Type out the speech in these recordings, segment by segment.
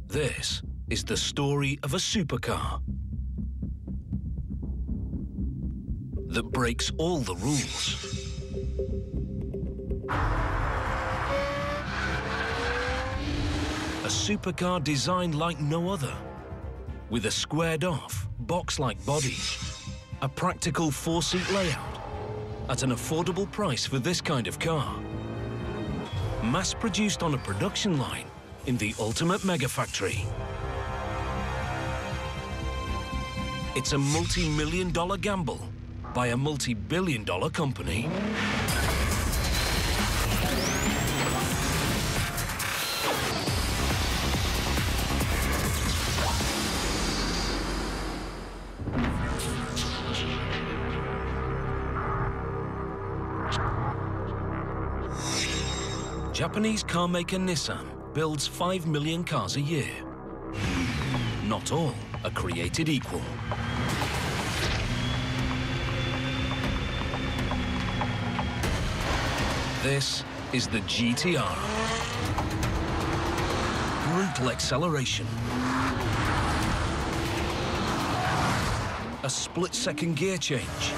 This is the story of a supercar that breaks all the rules. A supercar designed like no other, with a squared-off, box-like body, a practical four-seat layout, at an affordable price for this kind of car. Mass-produced on a production line in the ultimate mega factory. It's a multi-million-dollar gamble by a multi-billion-dollar company. Japanese carmaker Nissan builds 5 million cars a year. Not all are created equal. This is the GTR. Brutal acceleration. A split-second gear change.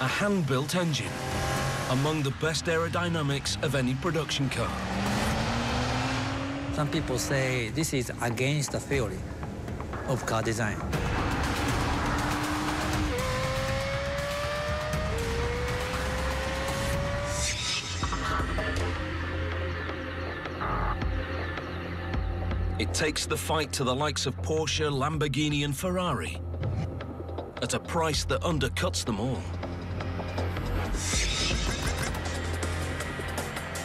A hand-built engine. Among the best aerodynamics of any production car. Some people say this is against the theory of car design. It takes the fight to the likes of Porsche, Lamborghini and Ferrari at a price that undercuts them all.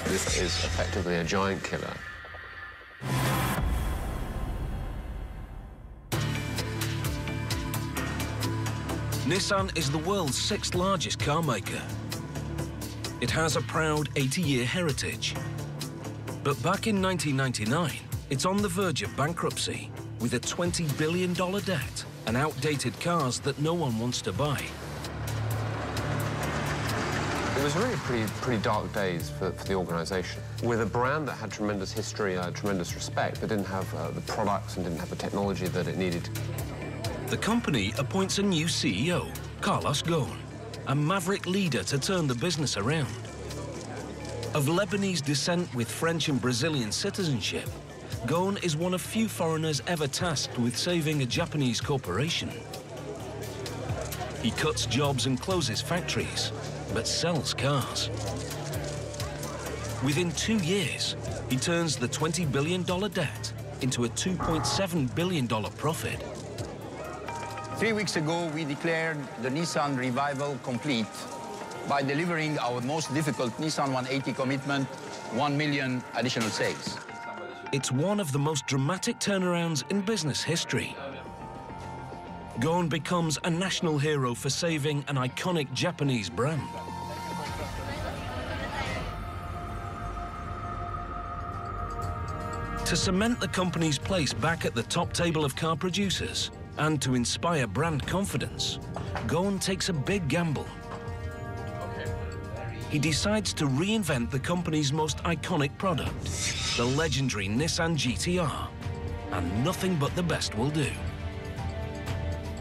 This is effectively a giant killer. Nissan is the world's 6th largest car maker. It has a proud 80-year heritage. But back in 1999, it's on the verge of bankruptcy with a $20 billion debt and outdated cars that no one wants to buy. It was really pretty dark days for the organisation. With a brand that had tremendous history, tremendous respect, but didn't have the products and didn't have the technology that it needed. The company appoints a new CEO, Carlos Ghosn, a maverick leader to turn the business around. Of Lebanese descent with French and Brazilian citizenship, Ghosn is one of few foreigners ever tasked with saving a Japanese corporation. He cuts jobs and closes factories, but sells cars. Within 2 years, he turns the $20 billion debt into a $2.7 billion profit. 3 weeks ago, we declared the Nissan revival complete by delivering our most difficult Nissan 180 commitment, 1 million additional sales. It's one of the most dramatic turnarounds in business history. Ghosn becomes a national hero for saving an iconic Japanese brand. To cement the company's place back at the top table of car producers and to inspire brand confidence, Ghosn takes a big gamble. He decides to reinvent the company's most iconic product, the legendary Nissan GTR, and nothing but the best will do.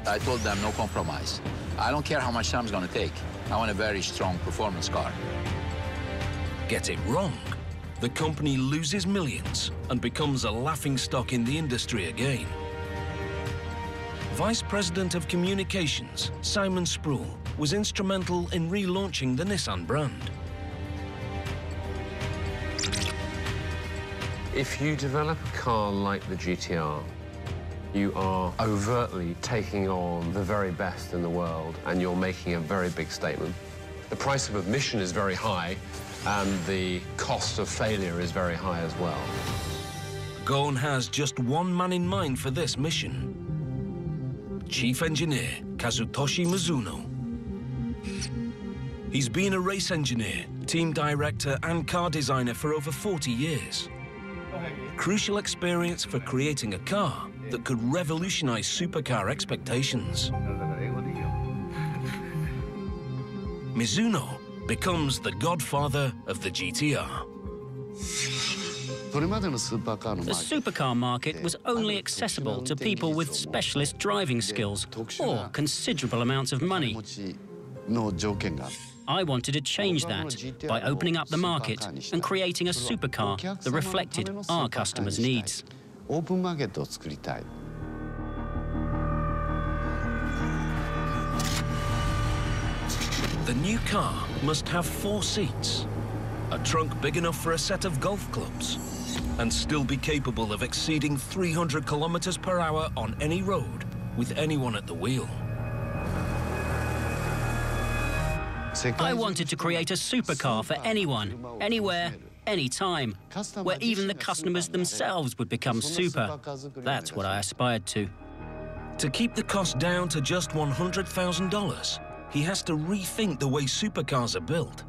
I told them no compromise. I don't care how much time it's going to take. I want a very strong performance car. Get it wrong, the company loses millions and becomes a laughingstock in the industry again. Vice President of Communications, Simon Sproul, was instrumental in relaunching the Nissan brand. If you develop a car like the GTR, you are overtly taking on the very best in the world, and you're making a very big statement. The price of admission is very high, and the cost of failure is very high as well. Ghosn has just one man in mind for this mission. Chief Engineer Kazutoshi Mizuno. He's been a race engineer, team director and car designer for over 40 years. Crucial experience for creating a car that could revolutionize supercar expectations. Mizuno becomes the godfather of the GTR. The supercar market was only accessible to people with specialist driving skills or considerable amounts of money. I wanted to change that by opening up the market and creating a supercar that reflected our customers' needs. The new car must have 4 seats, a trunk big enough for a set of golf clubs, and still be capable of exceeding 300 kilometers per hour on any road with anyone at the wheel. I wanted to create a supercar for anyone, anywhere, anytime, where even the customers themselves would become super. That's what I aspired to. To keep the cost down to just $100,000, he has to rethink the way supercars are built.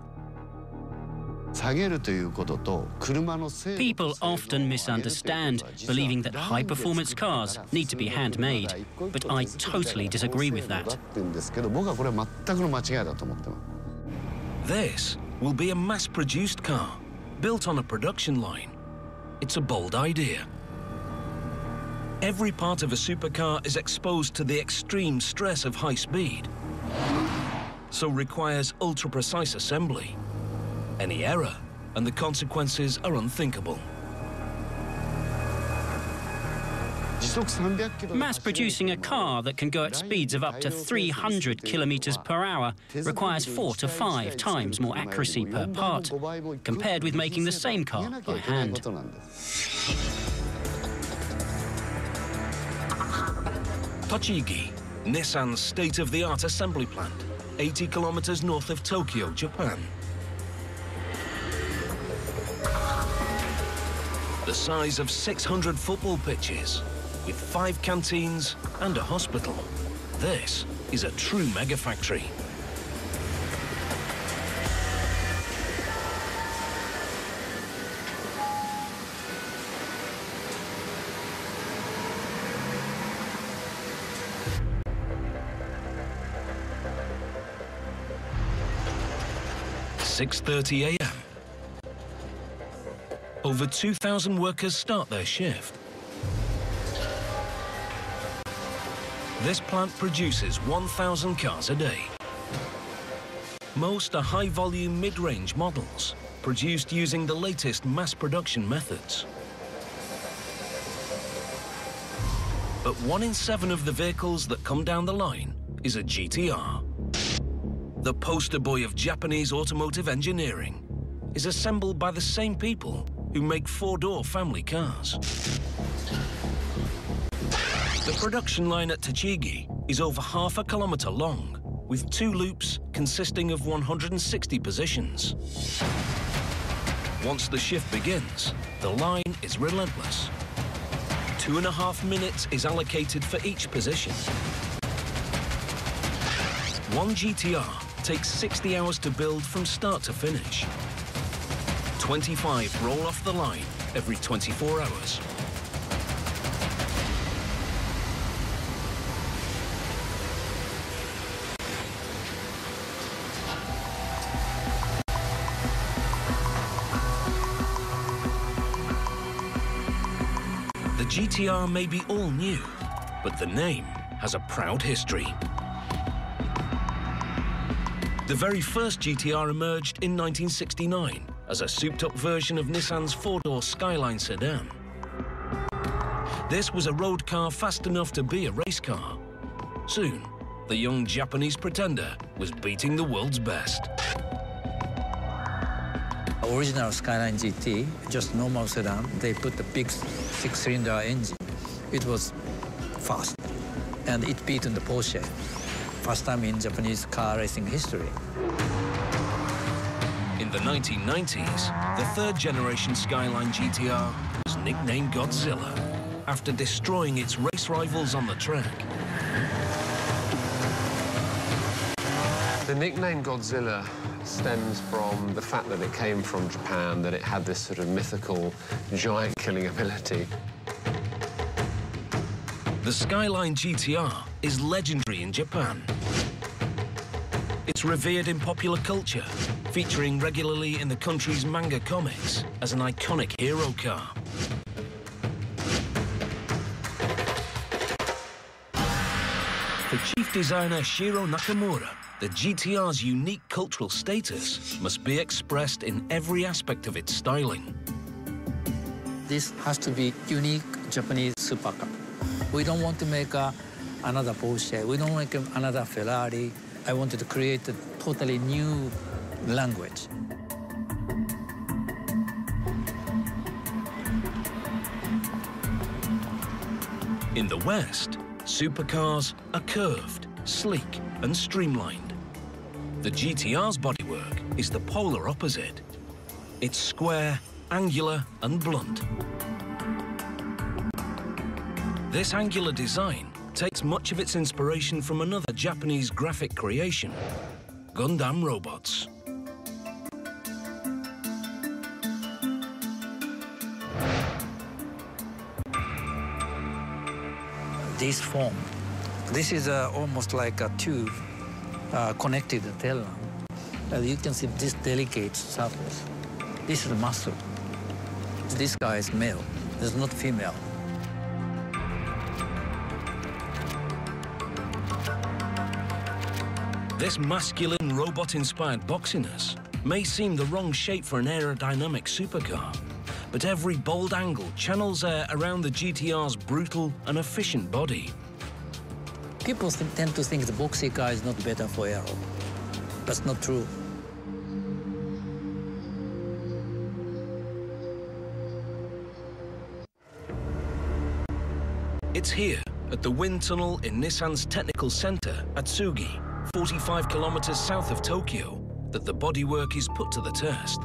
People often misunderstand, believing that high-performance cars need to be handmade, but I totally disagree with that. This will be a mass-produced car, built on a production line. It's a bold idea. Every part of a supercar is exposed to the extreme stress of high speed, so requires ultra-precise assembly. Any error, and the consequences are unthinkable. Mass-producing a car that can go at speeds of up to 300 kilometers per hour requires 4 to 5 times more accuracy per part, compared with making the same car by hand. Tochigi, Nissan's state-of-the-art assembly plant, 80 kilometers north of Tokyo, Japan. The size of 600 football pitches, with 5 canteens and a hospital. This is a true mega factory. "6:30 a.m. Over 2,000 workers start their shift. This plant produces 1,000 cars a day. Most are high-volume mid-range models, produced using the latest mass production methods. But 1 in 7 of the vehicles that come down the line is a GTR. The poster boy of Japanese automotive engineering is assembled by the same people who make 4-door family cars. The production line at Tochigi is over half a kilometer long, with 2 loops consisting of 160 positions. Once the shift begins, the line is relentless. 2.5 minutes is allocated for each position. One GTR takes 60 hours to build from start to finish. 25 roll off the line every 24 hours. The GTR may be all new, but the name has a proud history. The very first GTR emerged in 1969 as a souped-up version of Nissan's 4-door Skyline sedan. This was a road car fast enough to be a race car. Soon, the young Japanese pretender was beating the world's best. Original Skyline GT, just normal sedan, they put the big 6-cylinder engine. It was fast, and it beat the Porsche. First time in Japanese car racing history. In the 1990s, the 3rd generation Skyline GTR was nicknamed Godzilla after destroying its race rivals on the track. The nickname Godzilla stems from the fact that it came from Japan, that it had this sort of mythical giant-killing ability. The Skyline GTR is legendary in Japan. It's revered in popular culture featuring regularly in the country's manga comics as an iconic hero car. For chief designer Shiro Nakamura, the GTR's unique cultural status must be expressed in every aspect of its styling. This has to be unique Japanese supercar. We don't want to make another Porsche. We don't make another Ferrari. I wanted to create a totally new language. In the West, supercars are curved, sleek, and streamlined. The GTR's bodywork is the polar opposite. It's square, angular, and blunt. This angular design takes much of its inspiration from another Japanese graphic creation, Gundam robots. This form, this is almost like a tube connected to the tail lamp. You can see this delicate surface. This is the muscle. This guy is male. This is not female. This masculine robot-inspired boxiness may seem the wrong shape for an aerodynamic supercar, but every bold angle channels air around the GTR's brutal and efficient body. People tend to think the boxy car is not better for aero. That's not true. It's here, at the wind tunnel in Nissan's technical center at Tsugi, 45 kilometers south of Tokyo, that the bodywork is put to the test.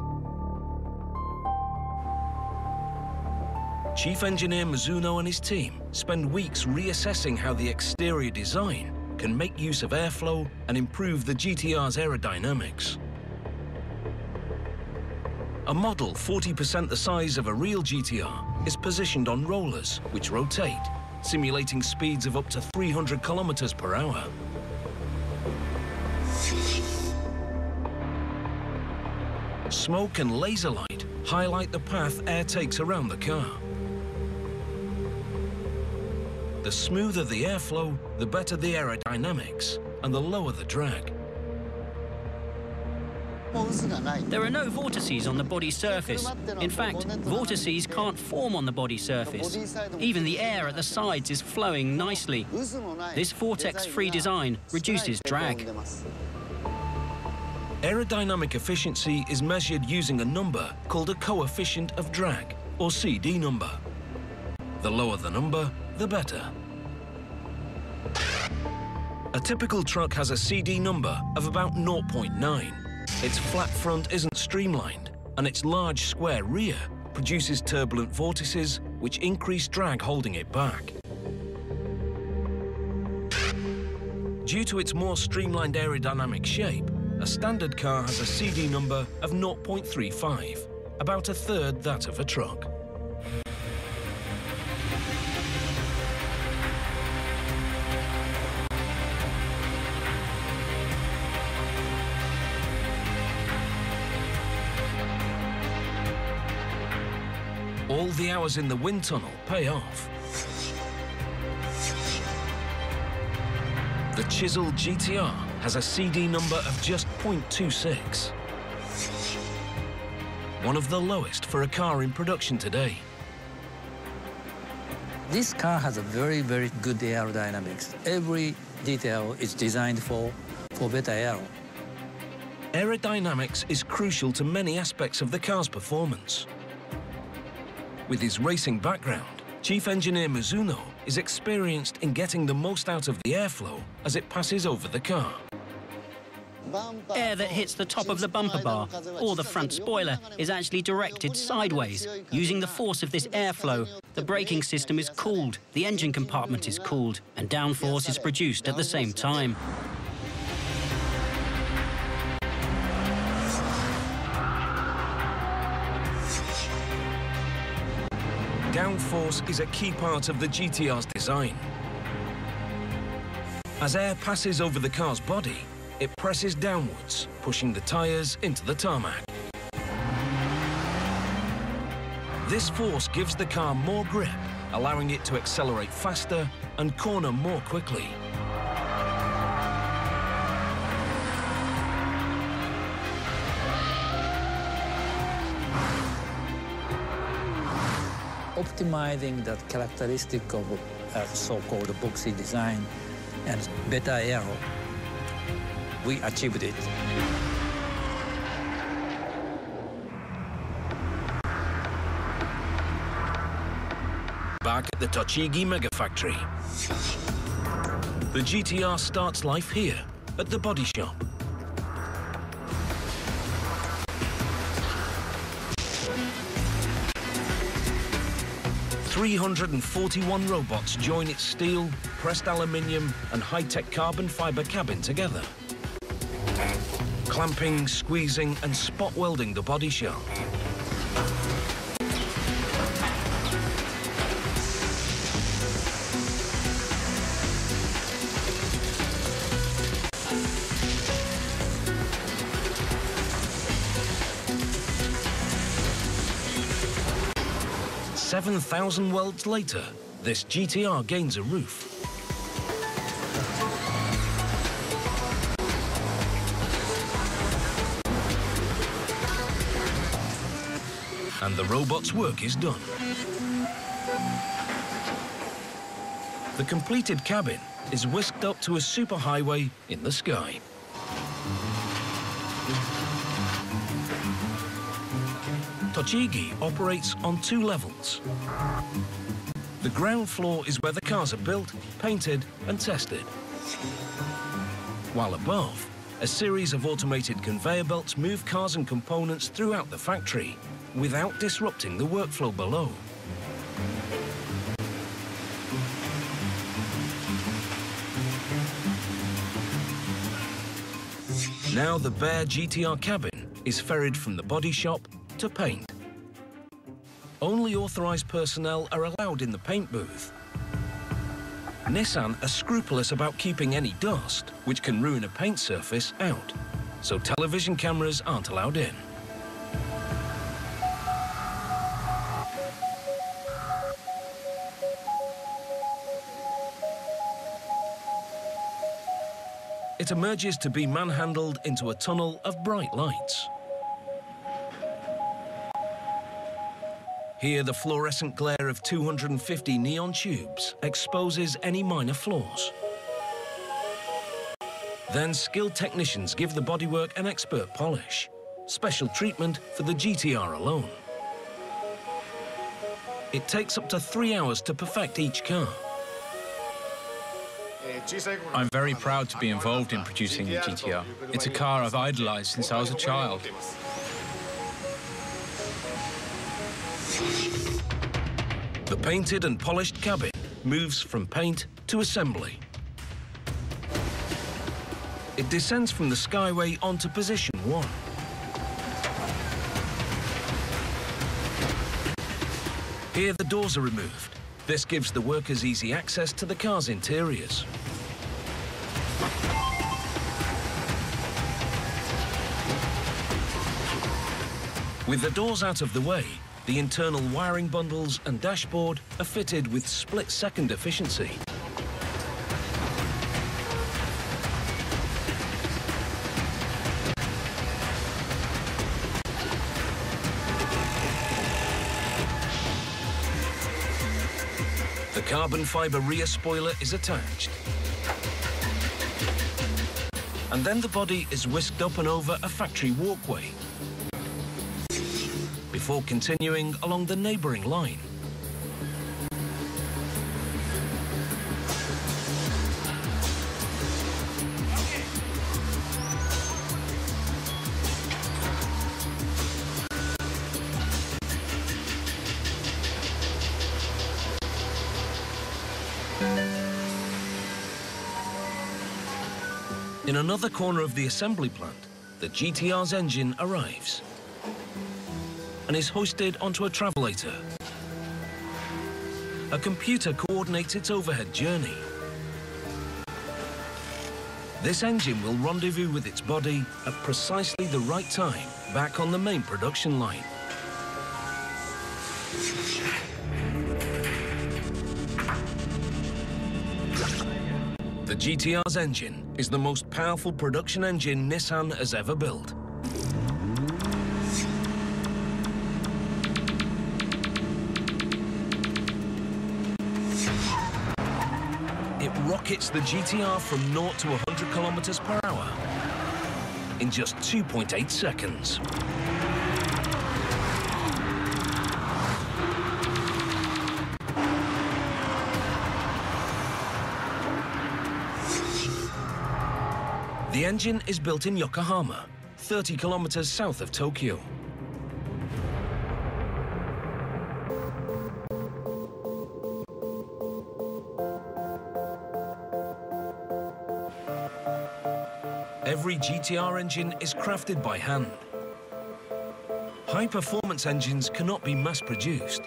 Chief Engineer Mizuno and his team spend weeks reassessing how the exterior design can make use of airflow and improve the GTR's aerodynamics. A model 40% the size of a real GTR is positioned on rollers, which rotate, simulating speeds of up to 300 kilometers per hour. Smoke and laser light highlight the path air takes around the car. The smoother the airflow, the better the aerodynamics, and the lower the drag. There are no vortices on the body surface. In fact, vortices can't form on the body surface. Even the air at the sides is flowing nicely. This vortex-free design reduces drag. Aerodynamic efficiency is measured using a number called a coefficient of drag, or CD number. The lower the number, the better. A typical truck has a CD number of about 0.9. Its flat front isn't streamlined, and its large square rear produces turbulent vortices which increase drag holding it back. Due to its more streamlined aerodynamic shape, a standard car has a CD number of 0.35, about a third that of a truck. All the hours in the wind tunnel pay off. The chiseled GTR has a CD number of just 0.26. One of the lowest for a car in production today. This car has a very, very good aerodynamics. Every detail is designed for better aero. Aerodynamics is crucial to many aspects of the car's performance. With his racing background, Chief Engineer Mizuno is experienced in getting the most out of the airflow as it passes over the car. Air that hits the top of the bumper bar or the front spoiler is actually directed sideways. Using the force of this airflow, the braking system is cooled, the engine compartment is cooled, and downforce is produced at the same time. Downforce is a key part of the GTR's design. As air passes over the car's body, it presses downwards, pushing the tyres into the tarmac. This force gives the car more grip, allowing it to accelerate faster and corner more quickly. Optimizing that characteristic of so-called boxy design and better aero, we achieved it. Back at the Tochigi Mega Factory, the GTR starts life here at the body shop. "341 robots join its steel, pressed aluminium and high-tech carbon fibre cabin together, clamping, squeezing and spot welding the body shell. "7,000 welds later, this GTR gains a roof. And the robot's work is done. The completed cabin is whisked up to a superhighway in the sky. Tochigi operates on 2 levels. The ground floor is where the cars are built, painted and tested. While above, a series of automated conveyor belts move cars and components throughout the factory without disrupting the workflow below. Now the bare GTR cabin is ferried from the body shop to paint. Only authorized personnel are allowed in the paint booth. Nissan are scrupulous about keeping any dust, which can ruin a paint surface, out, so television cameras aren't allowed in. It emerges to be manhandled into a tunnel of bright lights. Here, the fluorescent glare of 250 neon tubes exposes any minor flaws. Then skilled technicians give the bodywork an expert polish, special treatment for the GTR alone. It takes up to 3 hours to perfect each car. I'm very proud to be involved in producing the GTR. It's a car I've idolized since I was a child. The painted and polished cabin moves from paint to assembly. It descends from the skyway onto position 1. Here the doors are removed. This gives the workers easy access to the car's interiors. With the doors out of the way, the internal wiring bundles and dashboard are fitted with split-second efficiency. The carbon fibre rear spoiler is attached. And then the body is whisked up and over a factory walkway, before continuing along the neighbouring line. In another corner of the assembly plant, the GTR's engine arrives and is hoisted onto a travelator. A computer coordinates its overhead journey. This engine will rendezvous with its body at precisely the right time, back on the main production line. The GTR's engine is the most powerful production engine Nissan has ever built. It rockets the GTR from 0 to 100 kilometers per hour in just 2.8 seconds. The engine is built in Yokohama, 30 kilometers south of Tokyo. Every GTR engine is crafted by hand. High-performance engines cannot be mass-produced.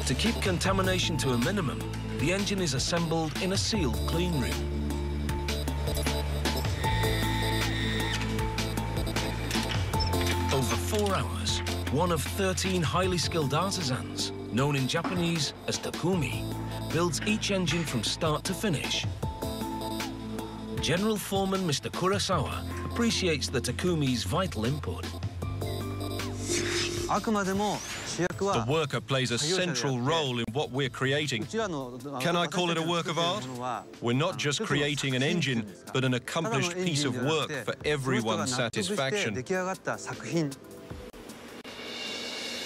To keep contamination to a minimum, the engine is assembled in a sealed clean room. Over 4 hours, one of 13 highly skilled artisans, known in Japanese as takumi, builds each engine from start to finish. General Foreman Mr. Kurosawa appreciates the takumi's vital input. The worker plays a central role in what we're creating. Can I call it a work of art? We're not just creating an engine, but an accomplished piece of work for everyone's satisfaction.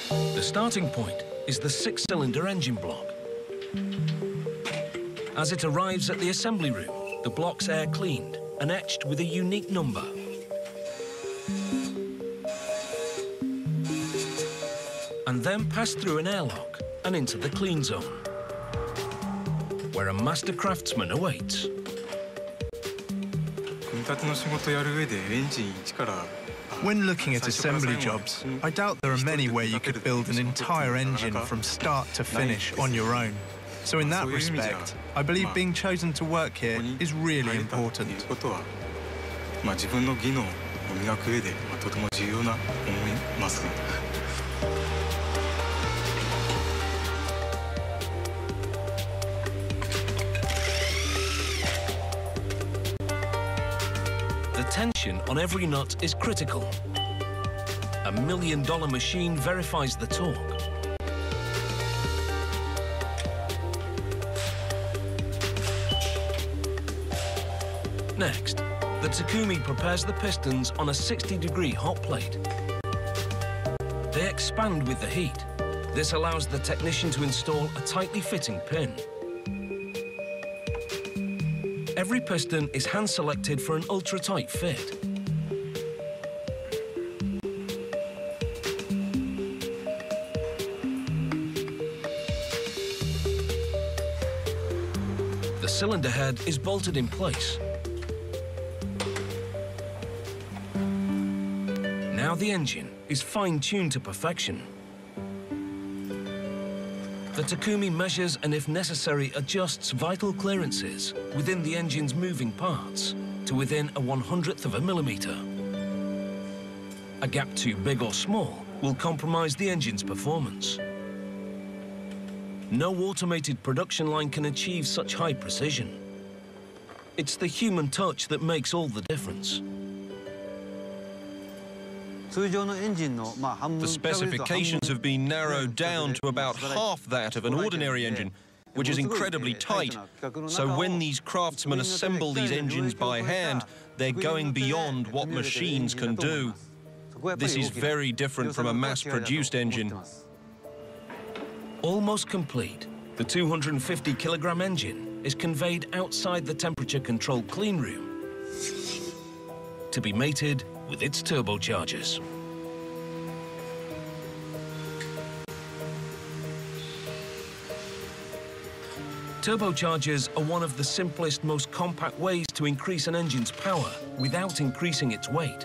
The starting point is the 6-cylinder engine block. As it arrives at the assembly room, the block's air cleaned and etched with a unique number. And then passed through an airlock and into the clean zone, where a master craftsman awaits. When looking at assembly jobs, I doubt there are many where you could build an entire engine from start to finish on your own. So in that respect, I believe being chosen to work here is really important. The tension on every nut is critical. A $1 million machine verifies the torque. Next, the Takumi prepares the pistons on a 60-degree hot plate. They expand with the heat. This allows the technician to install a tightly fitting pin. Every piston is hand-selected for an ultra-tight fit. The cylinder head is bolted in place. Now the engine is fine-tuned to perfection. The Takumi measures and, if necessary, adjusts vital clearances within the engine's moving parts to within a 100th of a millimeter. A gap too big or small will compromise the engine's performance. No automated production line can achieve such high precision. It's the human touch that makes all the difference. The specifications have been narrowed down to about half that of an ordinary engine, which is incredibly tight. So when these craftsmen assemble these engines by hand, they're going beyond what machines can do. This is very different from a mass-produced engine. Almost complete, the 250-kilogram engine is conveyed outside the temperature-controlled clean room to be mated with its turbochargers. Turbochargers are one of the simplest, most compact ways to increase an engine's power without increasing its weight.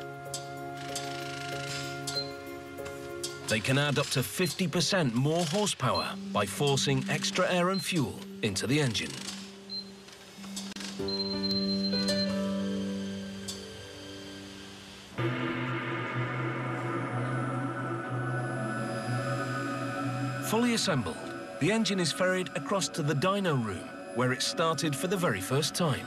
They can add up to 50% more horsepower by forcing extra air and fuel into the engine. Fully assembled, the engine is ferried across to the dyno room, where it started for the very first time.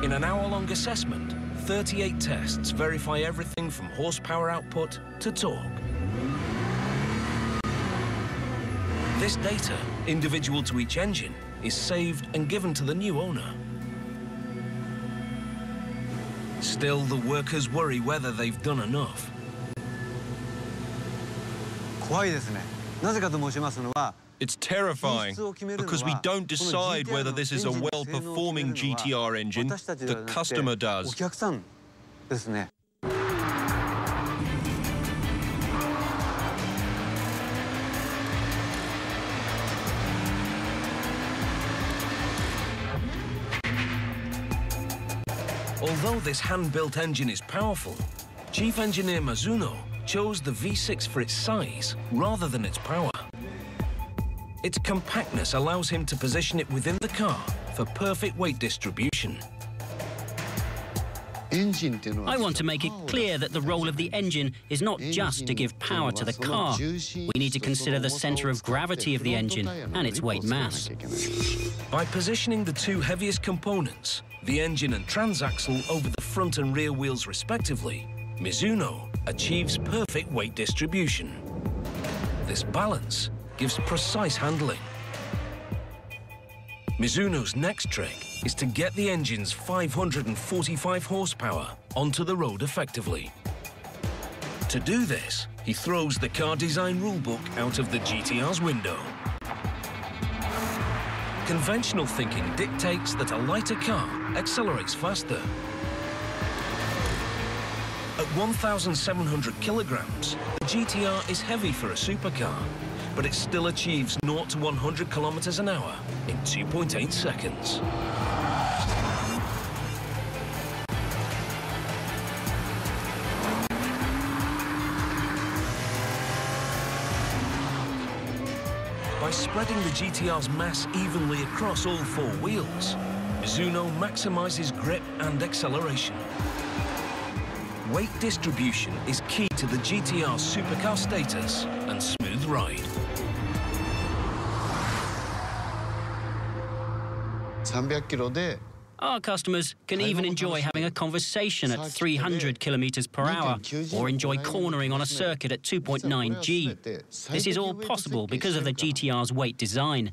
In an hour-long assessment, 38 tests verify everything from horsepower output to torque. This data, individual to each engine, is saved and given to the new owner. Still, the workers worry whether they've done enough. It's terrifying because we don't decide whether this is a well-performing GTR engine, the customer does. Although this hand-built engine is powerful, Chief Engineer Mizuno chose the V6 for its size rather than its power. Its compactness allows him to position it within the car for perfect weight distribution. I want to make it clear that the role of the engine is not just to give power to the car. We need to consider the center of gravity of the engine and its weight mass. By positioning the two heaviest components, the engine and transaxle, over the front and rear wheels respectively, Mizuno achieves perfect weight distribution. This balance gives precise handling. Mizuno's next trick is to get the engine's 545 horsepower onto the road effectively. To do this, he throws the car design rulebook out of the GTR's window. Conventional thinking dictates that a lighter car accelerates faster. At 1,700 kilograms, the GTR is heavy for a supercar, but it still achieves 0 to 100 kilometers an hour in 2.8 seconds. By spreading the GTR's mass evenly across all four wheels, Mizuno maximizes grip and acceleration. Weight distribution is key to the GTR's supercar status and smooth ride. Our customers can even enjoy having a conversation at 300 kilometers per hour or enjoy cornering on a circuit at 2.9 G. This is all possible because of the GTR's weight design.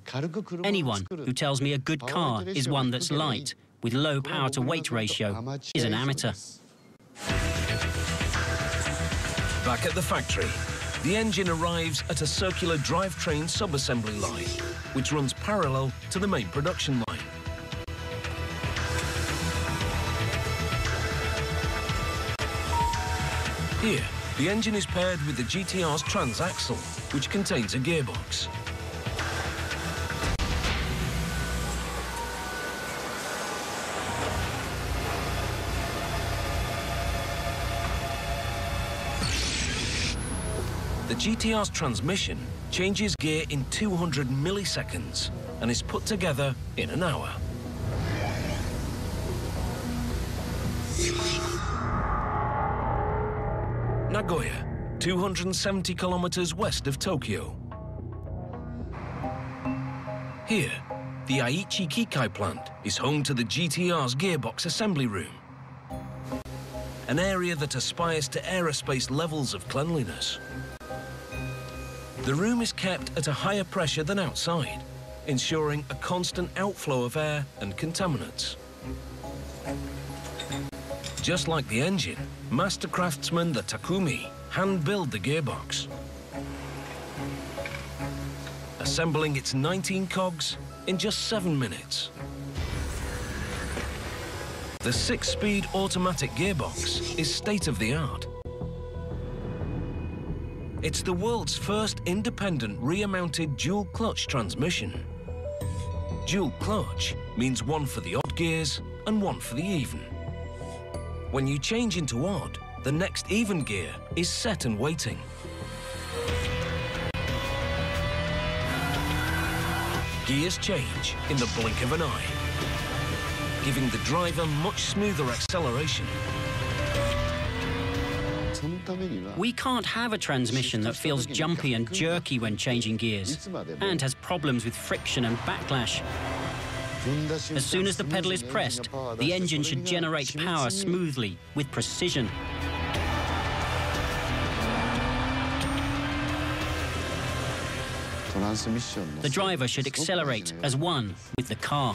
Anyone who tells me a good car is one that's light, with low power-to-weight ratio, is an amateur. Back at the factory, the engine arrives at a circular drivetrain sub-assembly line, which runs parallel to the main production line. Here, the engine is paired with the GTR's transaxle, which contains a gearbox. The GTR's transmission changes gear in 200 milliseconds and is put together in an hour. Nagoya, 270 kilometers west of Tokyo. Here, the Aichi Kikai plant is home to the GTR's gearbox assembly room, an area that aspires to aerospace levels of cleanliness. The room is kept at a higher pressure than outside, ensuring a constant outflow of air and contaminants. Just like the engine, master craftsman the Takumi hand-build the gearbox, assembling its 19 cogs in just 7 minutes. The 6-speed automatic gearbox is state-of-the-art. It's the world's first independent rear-mounted dual-clutch transmission. Dual clutch means one for the odd gears and one for the even. When you change into odd, the next even gear is set and waiting. Gears change in the blink of an eye, giving the driver much smoother acceleration. We can't have a transmission that feels jumpy and jerky when changing gears and has problems with friction and backlash. As soon as the pedal is pressed, the engine should generate power smoothly, with precision. The driver should accelerate as one with the car.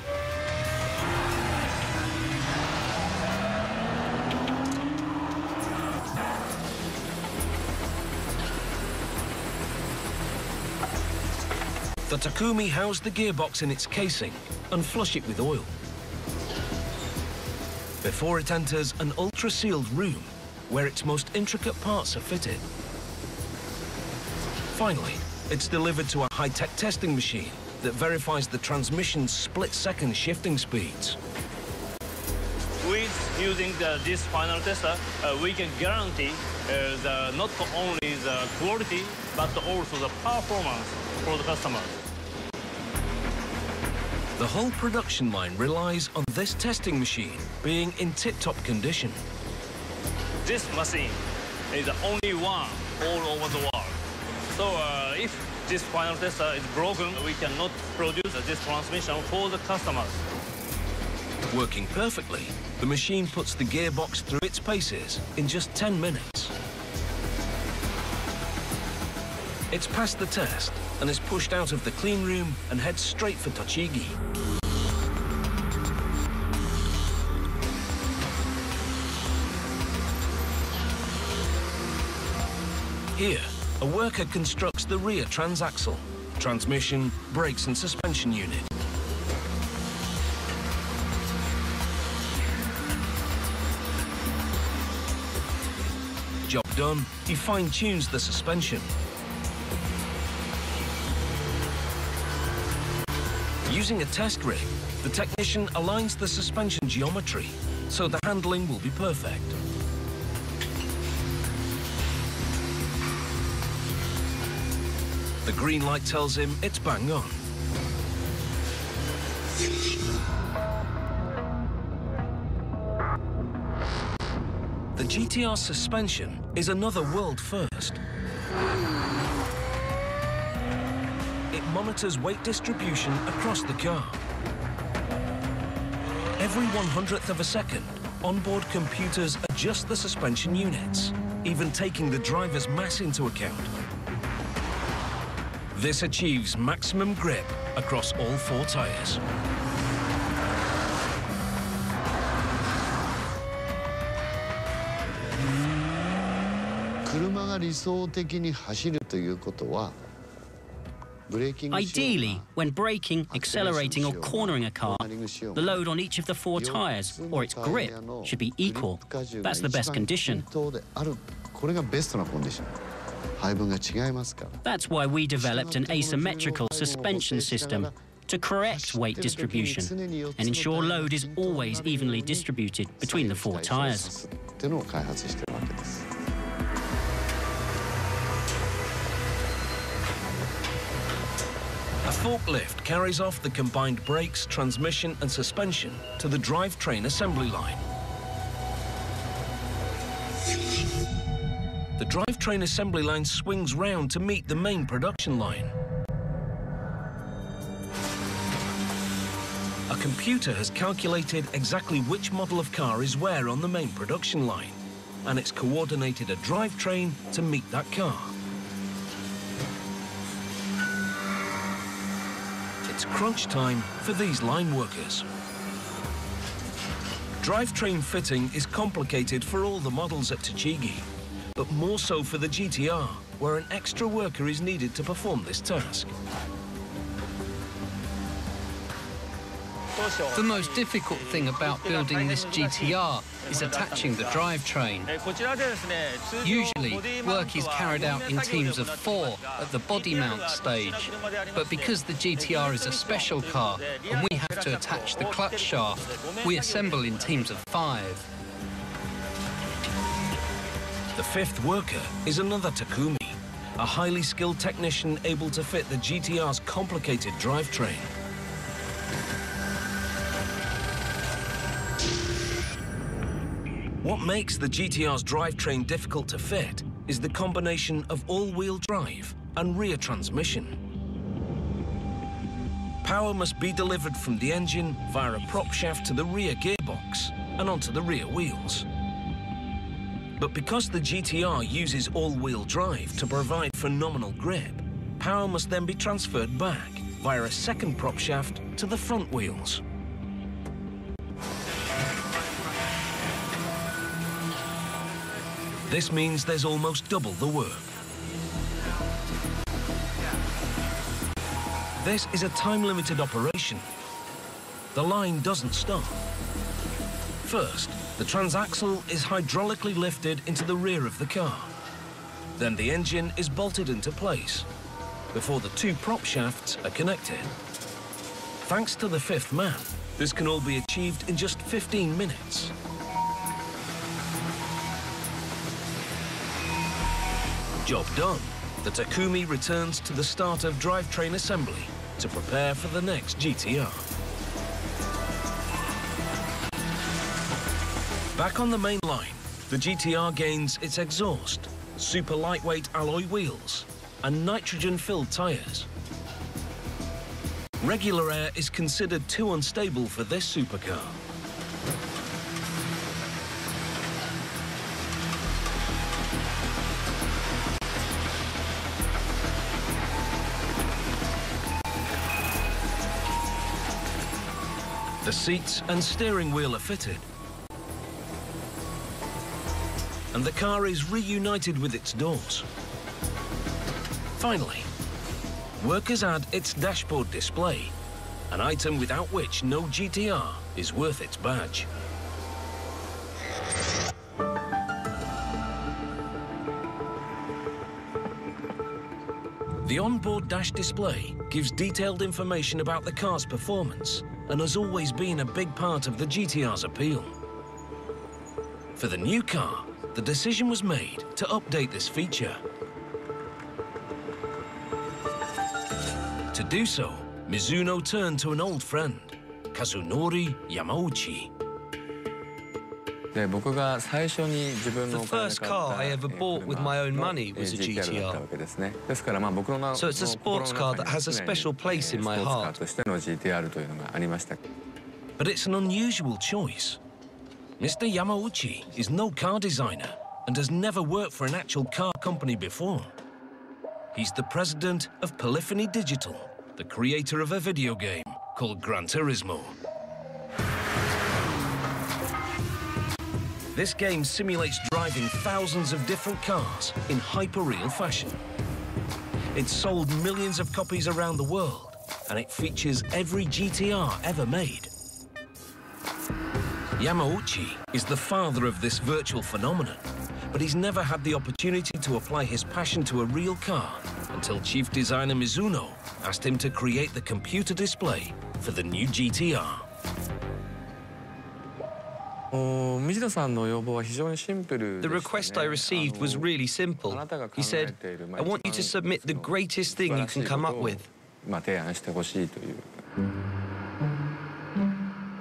The Takumi housed the gearbox in its casing and flush it with oil before it enters an ultra-sealed room where its most intricate parts are fitted. Finally, it's delivered to a high-tech testing machine that verifies the transmission's split-second shifting speeds. With using this final tester, we can guarantee not only the quality, but also the performance for the customers. The whole production line relies on this testing machine being in tip-top condition. This machine is the only one all over the world. So if this final tester is broken, we cannot produce this transmission for the customers. Working perfectly, the machine puts the gearbox through its paces in just 10 minutes. It's passed the test and is pushed out of the clean room and heads straight for Tochigi. Here, a worker constructs the rear transaxle, transmission, brakes and suspension unit. Job done, he fine-tunes the suspension. Using a test rig, the technician aligns the suspension geometry so the handling will be perfect. The green light tells him it's bang on. The GTR suspension is another world first. It monitors weight distribution across the car. Every 100th of a second, onboard computers adjust the suspension units, even taking the driver's mass into account. This achieves maximum grip across all 4 tyres. Ideally, when braking, accelerating or cornering a car, the load on each of the 4 tyres, or its grip, should be equal. That's the best condition. That's why we developed an asymmetrical suspension system to correct weight distribution and ensure load is always evenly distributed between the 4 tyres. A forklift carries off the combined brakes, transmission and suspension to the drivetrain assembly line. The drivetrain assembly line swings round to meet the main production line. A computer has calculated exactly which model of car is where on the main production line, and it's coordinated a drivetrain to meet that car. It's crunch time for these line workers. Drivetrain fitting is complicated for all the models at Tochigi, but more so for the GTR, where an extra worker is needed to perform this task. The most difficult thing about building this GTR is attaching the drivetrain. Usually, work is carried out in teams of 4 at the body mount stage. But because the GTR is a special car and we have to attach the clutch shaft, we assemble in teams of 5. The 5th worker is another Takumi, a highly skilled technician able to fit the GTR's complicated drivetrain. What makes the GTR's drivetrain difficult to fit is the combination of all-wheel drive and rear transmission. Power must be delivered from the engine via a prop shaft to the rear gearbox and onto the rear wheels. But because the GTR uses all-wheel drive to provide phenomenal grip, power must then be transferred back via a second prop shaft to the front wheels. This means there's almost double the work. This is a time-limited operation. The line doesn't stop. First, the transaxle is hydraulically lifted into the rear of the car. Then the engine is bolted into place before the two prop shafts are connected. Thanks to the fifth man, this can all be achieved in just 15 minutes. Job done. The Takumi returns to the start of drivetrain assembly to prepare for the next GTR. Back on the main line, the GTR gains its exhaust, super lightweight alloy wheels, and nitrogen-filled tyres. Regular air is considered too unstable for this supercar. The seats and steering wheel are fitted, and the car is reunited with its doors. Finally, workers add its dashboard display, an item without which no GTR is worth its badge. The onboard dash display gives detailed information about the car's performance and has always been a big part of the GTR's appeal. For the new car, the decision was made to update this feature. To do so, Mizuno turned to an old friend, Kazunori Yamauchi. The first car I ever bought with my own money was a GTR. So it's a sports car that has a special place in my heart. But it's an unusual choice. Mr. Yamauchi is no car designer and has never worked for an actual car company before. He's the president of Polyphony Digital, the creator of a video game called Gran Turismo. This game simulates driving thousands of different cars in hyper-real fashion. It's sold millions of copies around the world, and it features every GTR ever made. Yamauchi is the father of this virtual phenomenon, but he's never had the opportunity to apply his passion to a real car until chief designer Mizuno asked him to create the computer display for the new GTR. The request I received was really simple. He said, I want you to submit the greatest thing you can come up with.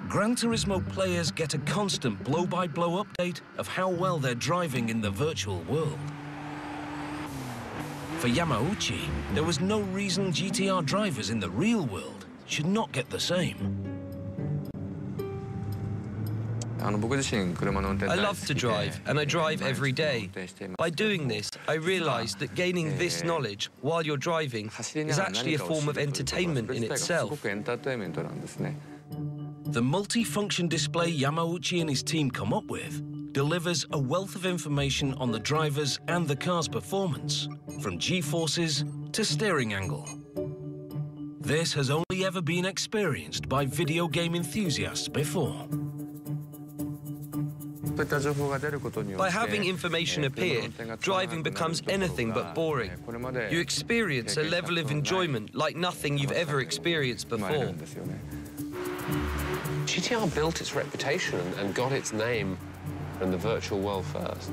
Gran Turismo players get a constant blow-by-blow update of how well they're driving in the virtual world. For Yamauchi, there was no reason GTR drivers in the real world should not get the same. I love to drive, and I drive every day. By doing this, I realized that gaining this knowledge while you're driving is actually a form of entertainment in itself. The multi-function display Yamauchi and his team come up with delivers a wealth of information on the drivers and the car's performance, from G-forces to steering angle. This has only ever been experienced by video game enthusiasts before. By having information appear, driving becomes anything but boring. You experience a level of enjoyment like nothing you've ever experienced before. GTR built its reputation and got its name in the virtual world first.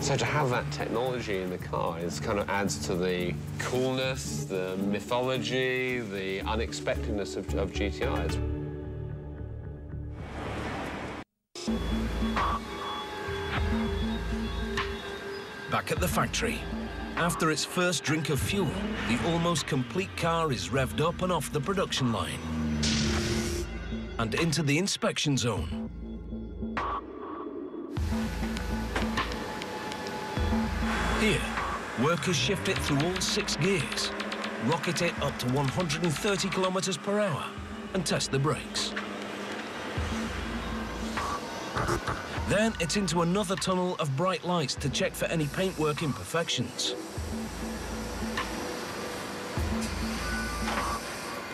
So to have that technology in the car is kind of adds to the coolness, the mythology, the unexpectedness of GTR. Back at the factory, after its first drink of fuel, the almost complete car is revved up and off the production line and into the inspection zone. Here, workers shift it through all 6 gears, rocket it up to 130 kilometers per hour and test the brakes. Then it's into another tunnel of bright lights to check for any paintwork imperfections.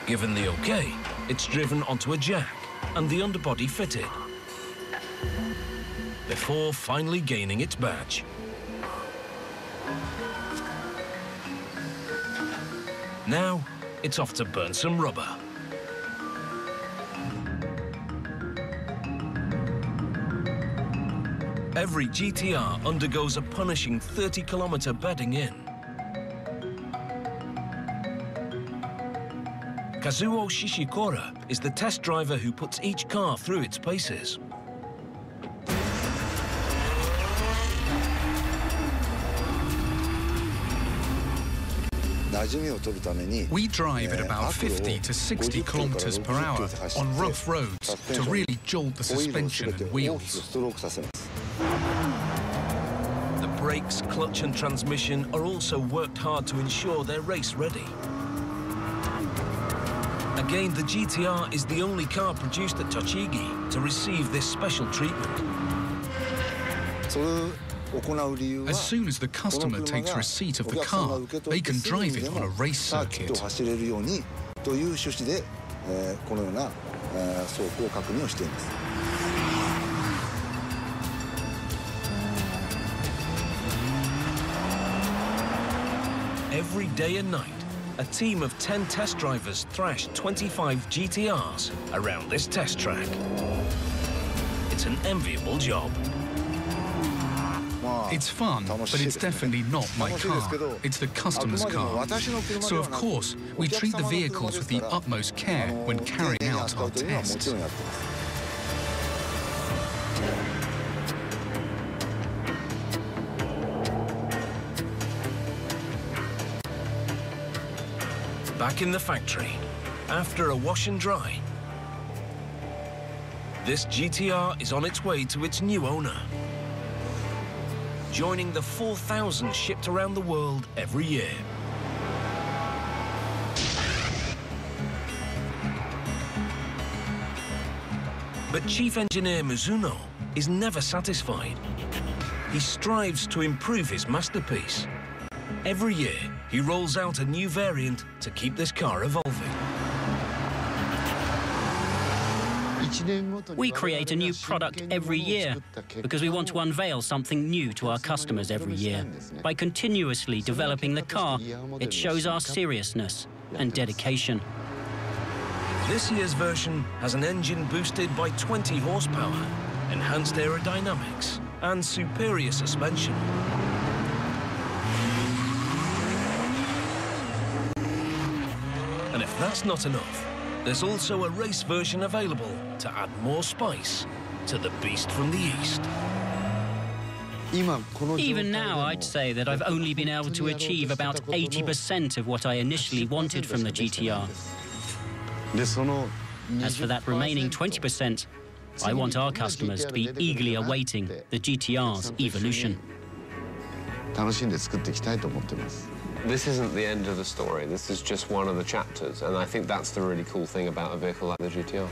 Given the OK, it's driven onto a jack and the underbody fitted, before finally gaining its badge. Now, it's off to burn some rubber. Every GTR undergoes a punishing 30-kilometer bedding in. Kazuo Shishikora is the test driver who puts each car through its paces. We drive at about 50 to 60 kilometers per hour on rough roads to really jolt the suspension and wheels. The brakes, clutch and transmission are also worked hard to ensure they're race ready. Again, the GTR is the only car produced at Tochigi to receive this special treatment. As soon as the customer takes receipt of the car, they can drive it on a race circuit. Every day and night, a team of 10 test drivers thrash 25 GTRs around this test track. It's an enviable job. It's fun, but it's definitely not my car. It's the customer's car. So, of course, we treat the vehicles with the utmost care when carrying out our tests. Back in the factory, after a wash and dry, this GTR is on its way to its new owner, joining the 4,000 shipped around the world every year. But Chief Engineer Mizuno is never satisfied. He strives to improve his masterpiece. Every year, he rolls out a new variant to keep this car evolving. We create a new product every year because we want to unveil something new to our customers every year. By continuously developing the car, it shows our seriousness and dedication. This year's version has an engine boosted by 20 horsepower, enhanced aerodynamics, and superior suspension. And if that's not enough, there's also a race version available to add more spice to the beast from the east. Even now, I'd say that I've only been able to achieve about 80% of what I initially wanted from the GTR. As for that remaining 20%, I want our customers to be eagerly awaiting the GTR's evolution. This isn't the end of the story. This is just one of the chapters, and I think that's the really cool thing about a vehicle like the GTR.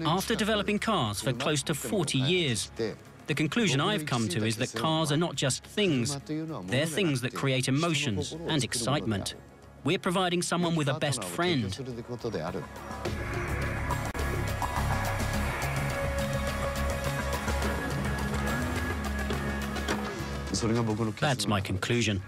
After developing cars for close to 40 years, the conclusion I've come to is that cars are not just things. They're things that create emotions and excitement. We're providing someone with a best friend. That's my conclusion.